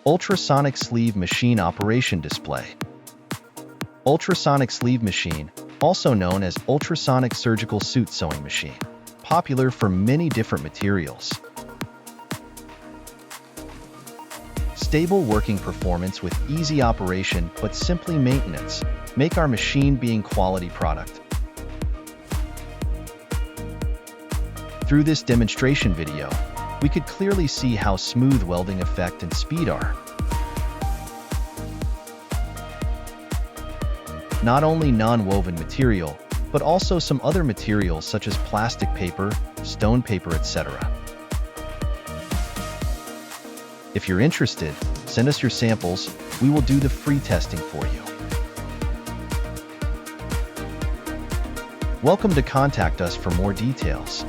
Ultrasonic sleeve machine operation display. Ultrasonic sleeve machine, also known as ultrasonic surgical suit sewing machine, popular for many different materials. Stable working performance with easy operation but simply maintenance make our machine being quality product. Through this demonstration video, we could clearly see how smooth welding effect and speed are. Not only non-woven material, but also some other materials such as plastic paper, stone paper, etc. If you're interested, send us your samples, we will do the free testing for you. Welcome to contact us for more details.